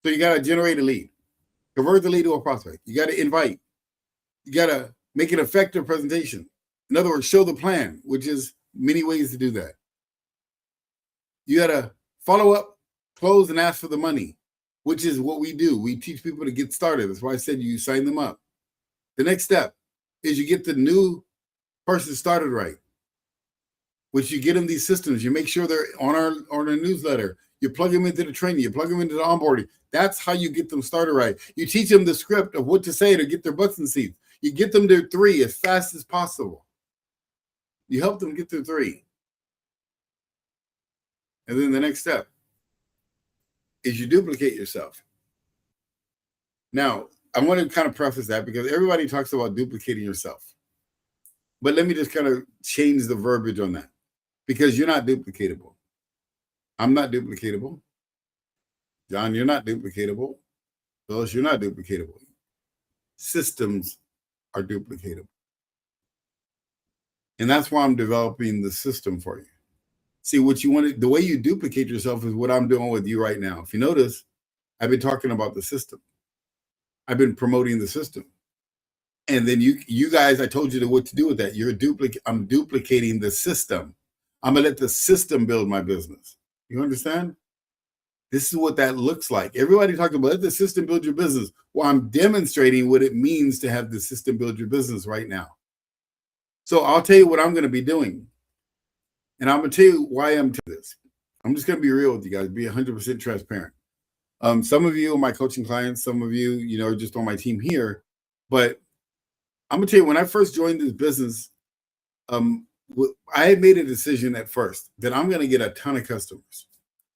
So you got to generate a lead, convert the lead to a prospect. You got to invite. You got to make an effective presentation. In other words, show the plan, which is many ways to do that. You got to follow up, close, and ask for the money, which is what we do. We teach people to get started. That's why I said you sign them up. The next step is you get the new person started right, which you get them these systems. You make sure they're on our newsletter. You plug them into the training. You plug them into the onboarding. That's how you get them started right. You teach them the script of what to say to get their butts in seats. You get them to 3 as fast as possible. You help them get to 3. And then the next step is you duplicate yourself. Now, I want to kind of preface that because everybody talks about duplicating yourself. But let me just kind of change the verbiage on that because you're not duplicatable. I'm not duplicatable. John, you're not duplicatable. Phyllis, you're not duplicatable. Systems are duplicatable. And that's why I'm developing the system for you. See, what you want to, the way you duplicate yourself is what I'm doing with you right now. If you notice, I've been talking about the system. I've been promoting the system. And then you guys, I told you what to do with that. I'm duplicating the system. I'm going to let the system build my business. You understand? This is what that looks like. Everybody talks about let the system build your business. Well, I'm demonstrating what it means to have the system build your business right now. So I'll tell you what I'm going to be doing. And I'm going to tell you why I'm doing this. I'm just going to be real with you guys, be 100% transparent. Some of you are my coaching clients. Some of you, are just on my team here. But I'm going to tell you, when I first joined this business, I had made a decision at first that I'm going to get a ton of customers.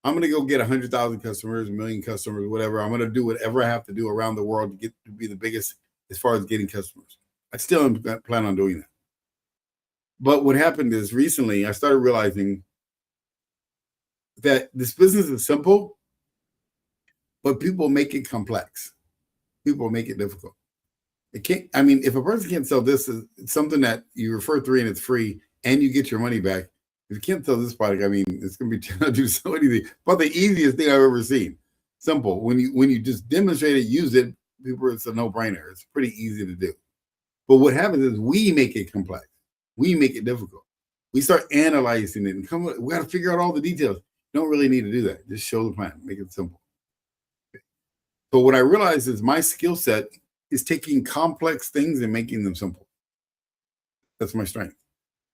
I'm going to go get 100,000 customers, 1 million customers, whatever. I'm going to do whatever I have to do around the world to be the biggest as far as getting customers. I still plan on doing that. But what happened is recently I started realizing that this business is simple, but people make it complex. People make it difficult. It can't, if a person can't sell this, it's something that you refer to and it's free and you get your money back. If you can't sell this product, it's going to be trying to do so anything. But the easiest thing I've ever seen. Simple. When you just demonstrate it, use it, people, it's a no-brainer. It's pretty easy to do. But what happens is we make it complex. We make it difficult. We start analyzing it and we got to figure out all the details. You don't really need to do that. Just show the plan, make it simple. So what I realized is my skill set is taking complex things and making them simple. That's my strength.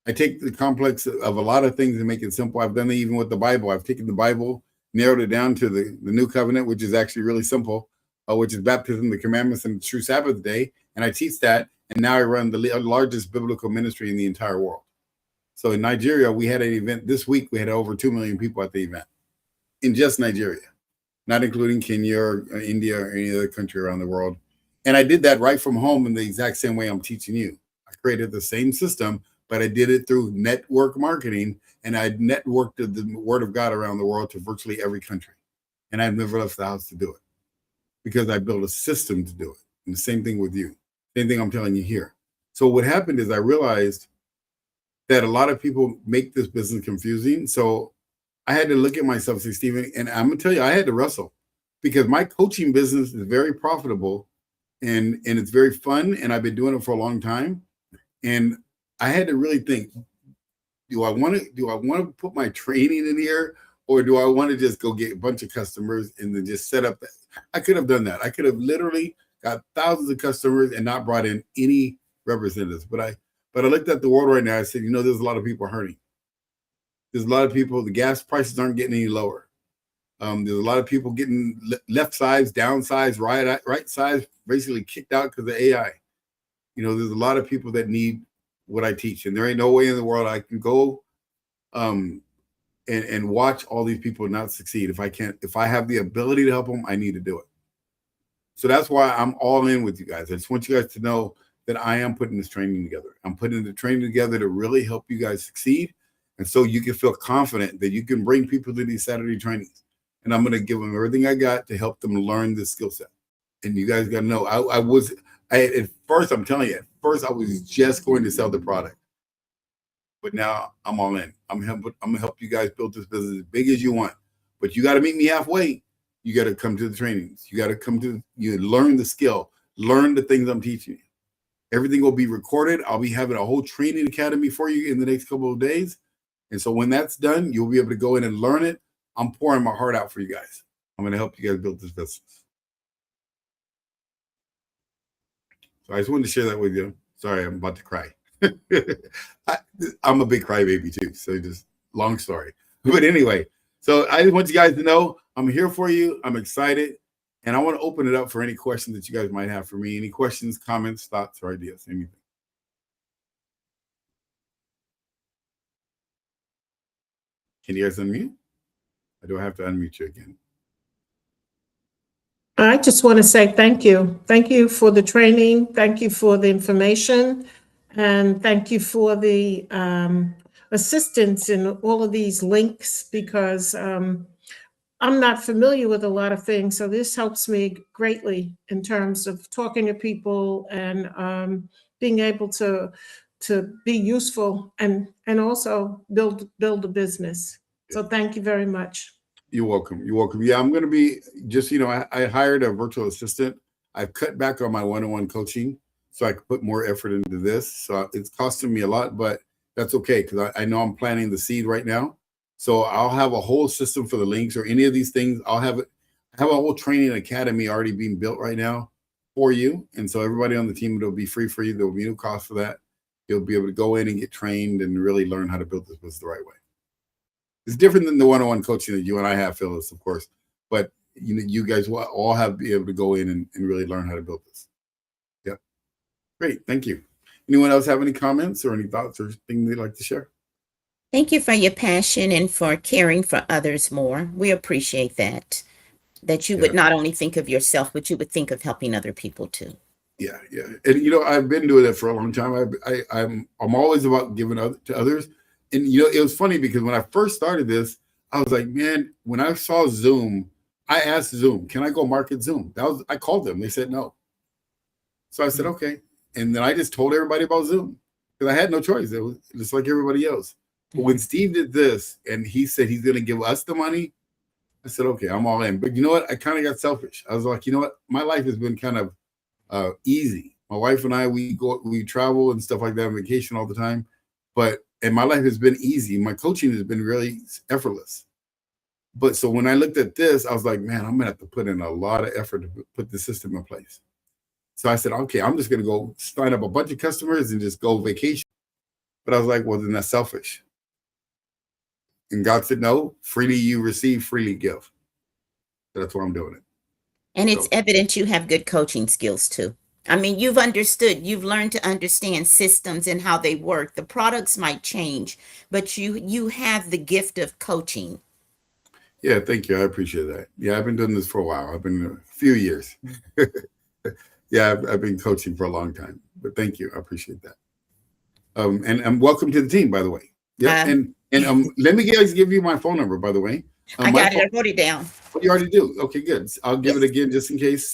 I take the complex of a lot of things and make it simple. I've done it even with the Bible. I've taken the Bible, narrowed it down to the new covenant, which is actually really simple, which is baptism, the commandments, and the true Sabbath day. And I teach that. And now I run the largest biblical ministry in the entire world. So in Nigeria, we had an event this week. We had over 2 million people at the event in just Nigeria, not including Kenya or India or any other country around the world. And I did that right from home in the exact same way I'm teaching you. I created the same system, but I did it through network marketing, and I networked the word of God around the world to virtually every country. And I've never left the house to do it because I built a system to do it. And the same thing with you. Same thing I'm telling you here. So what happened is I realized that a lot of people make this business confusing. So I had to look at myself and say, Stephen, and I'm gonna tell you, I had to wrestle because my coaching business is very profitable and it's very fun. And I've been doing it for a long time. And I had to really think, do I want to put my training in here, or do I want to just go get a bunch of customers and then just set up that? I could have done that. I could have literally got thousands of customers and not brought in any representatives. But I looked at the world right now. I said, there's a lot of people hurting. There's a lot of people, the gas prices aren't getting any lower. There's a lot of people getting left sides, down sides, right sides, basically kicked out because of AI. There's a lot of people that need what I teach, and there ain't no way in the world I can go and watch all these people not succeed. If I have the ability to help them, I need to do it. So that's why I'm all in with you guys. I just want you guys to know that I am putting this training together. I'm putting the training together to really help you guys succeed. And so you can feel confident that you can bring people to these Saturday trainings. And I'm going to give them everything I got to help them learn this skill set. And you guys got to know, at first, I'm telling you, I was just going to sell the product. But now I'm all in. I'm going to help you guys build this business as big as you want. But you got to meet me halfway. You got to come to the trainings. You got to learn the skill, learn the things I'm teaching you. Everything will be recorded. I'll be having a whole training academy for you in the next couple of days. And so when that's done, you'll be able to go in and learn it. I'm pouring my heart out for you guys. I'm going to help you guys build this business. So I just wanted to share that with you. Sorry, I'm about to cry. I'm a big crybaby too. So just long story. But anyway, so I just want you guys to know I'm here for you. I'm excited. And I want to open it up for any questions that you guys might have for me. Any questions, comments, thoughts, or ideas, anything. Can you guys unmute? Or do I have to unmute you again? I just want to say thank you. Thank you for the training. Thank you for the information. And thank you for the assistance in all of these links, because I'm not familiar with a lot of things. So this helps me greatly in terms of talking to people and being able to be useful and also build a business. So thank you very much. You're welcome. You're welcome. Yeah, I'm going to be just, I hired a virtual assistant. I've cut back on my one-on-one coaching so I could put more effort into this. So it's costing me a lot, but that's okay because I know I'm planting the seed right now. So I'll have a whole system for the links or any of these things. I have a whole training academy already being built right now for you. And so everybody on the team, it'll be free for you. There will be no cost for that. You'll be able to go in and get trained and really learn how to build this business the right way. It's different than the one-on-one coaching that you and I have, Phyllis, of course. But you guys will all be able to go in and really learn how to build this. Yep. Great. Thank you. Anyone else have any comments or any thoughts or things they'd like to share? Thank you for your passion and for caring for others more. We appreciate that you would not only think of yourself, but you would think of helping other people too. Yeah. And I've been doing it for a long time. I'm always about giving to others. And it was funny because when I first started this, I was like, man, when I saw Zoom, I asked Zoom, can I go market Zoom? I called them. They said no. So I said, okay. And then I just told everybody about Zoom because I had no choice. It was just like everybody else. But when Steve did this and he said he's going to give us the money, I said, okay, I'm all in. But you know what? I kind of got selfish. I was like, you know what? My life has been kind of easy. My wife and I, we travel and stuff like that, on vacation all the time. And my life has been easy. My coaching has been really effortless. But so when I looked at this, I was like, man, I'm going to have to put in a lot of effort to put the system in place. So I said, okay, I'm just going to go sign up a bunch of customers and just go vacation. But I was like, well, then that's selfish. And God said, no, freely you receive, freely give. So that's why I'm doing it. And it's evident you have good coaching skills too. I mean, you've learned to understand systems and how they work. The products might change, but you have the gift of coaching. Yeah, thank you. I appreciate that. Yeah, I've been doing this for a while. I've been a few years. Yeah, I've been coaching for a long time. But thank you. I appreciate that. And welcome to the team, by the way. Yeah, let me give you my phone number, by the way. I got it. I wrote it down. Oh, you already do? Okay, good. I'll give it again just in case.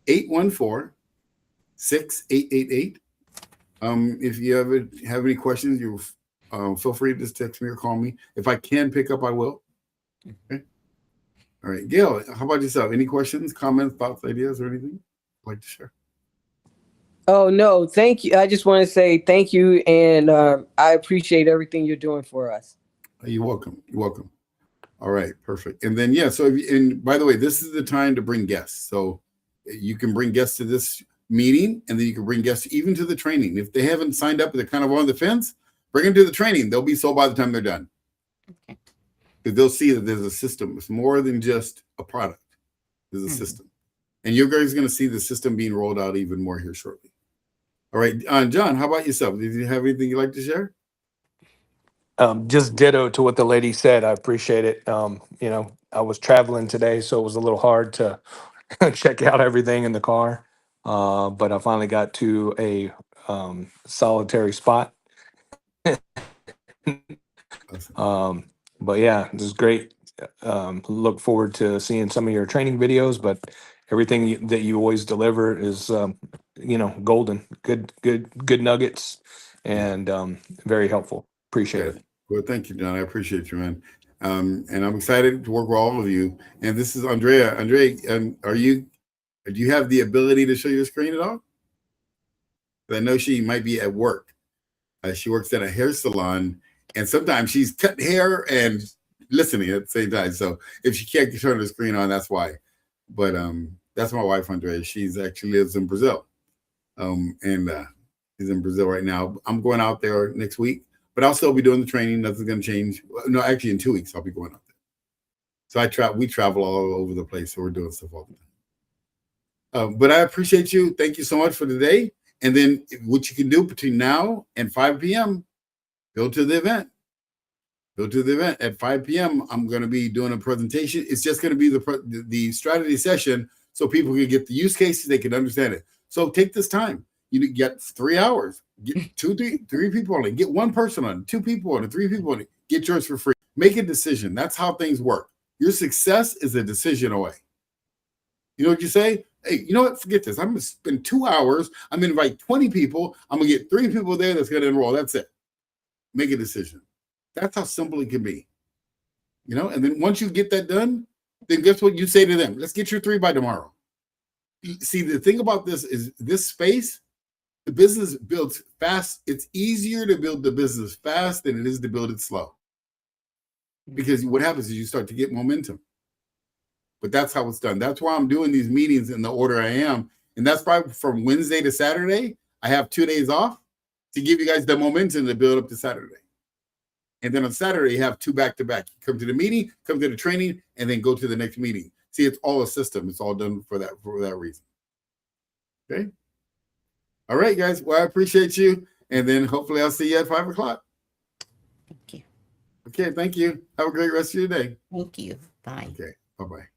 714-814-6888. If you ever have any questions, you feel free to just text me or call me. If I can pick up, I will. Okay. All right, Gail, how about yourself? Any questions, comments, thoughts, ideas, or anything you'd like to share? Oh, no, thank you. I just want to say thank you. And I appreciate everything you're doing for us. You're welcome. You're welcome. All right, perfect. And then, yeah, so, and by the way, this is the time to bring guests. So you can bring guests to this meeting, and then you can bring guests even to the training. If they haven't signed up, they're kind of on the fence, bring them to the training. They'll be sold by the time they're done. Okay. Because they'll see that there's a system. It's more than just a product. There's a system. And you're guys going to see the system being rolled out even more here shortly. All right, John, how about yourself? Did you have anything you'd like to share? Just ditto to what the lady said. I appreciate it. I was traveling today, so it was a little hard to check out everything in the car. But I finally got to a solitary spot. But yeah, this is great. Look forward to seeing some of your training videos, but everything that you always deliver is, golden, good nuggets, and very helpful. Appreciate it. Well, thank you, John. I appreciate you, man. And I'm excited to work with all of you. And this is Andrea. Andrea, do you have the ability to show your screen at all? I know she might be at work. She works at a hair salon, and sometimes she's cutting hair and listening at the same time. So if she can't turn the screen on, that's why. But that's my wife, Andrea. She's actually lives in Brazil. And she's in Brazil right now. I'm going out there next week, but I'll still be doing the training. Nothing's going to change. No, actually in 2 weeks, I'll be going out there. So we travel all over the place. So we're doing stuff all the time. But I appreciate you. Thank you so much for today. And then what you can do between now and 5 p.m., go to the event. Go to the event at 5 p.m. I'm going to be doing a presentation. It's just going to be the strategy session so people can get the use cases, they can understand it. So take this time. You get 3 hours. Get three people on it. Get one person on it, 2 people on it, 3 people on it. Get yours for free. Make a decision. That's how things work. Your success is a decision away. You know what you say? Hey, you know what? Forget this. I'm going to spend 2 hours. I'm going to invite 20 people. I'm going to get 3 people there that's going to enroll. That's it. Make a decision. That's how simple it can be. And then once you get that done, then guess what you say to them? Let's get your 3 by tomorrow. See, the thing about this is this space, the business builds fast. It's easier to build the business fast than it is to build it slow. Because what happens is you start to get momentum. But that's how it's done. That's why I'm doing these meetings in the order I am. And that's probably from Wednesday to Saturday. I have 2 days off to give you guys the momentum to build up to Saturday. And then on Saturday, you have 2 back-to-back. You come to the meeting, come to the training, and then go to the next meeting. See, it's all a system. It's all done for that reason. Okay? All right, guys. Well, I appreciate you. And then hopefully I'll see you at 5 o'clock. Thank you. Okay, thank you. Have a great rest of your day. Thank you. Bye. Okay, bye-bye.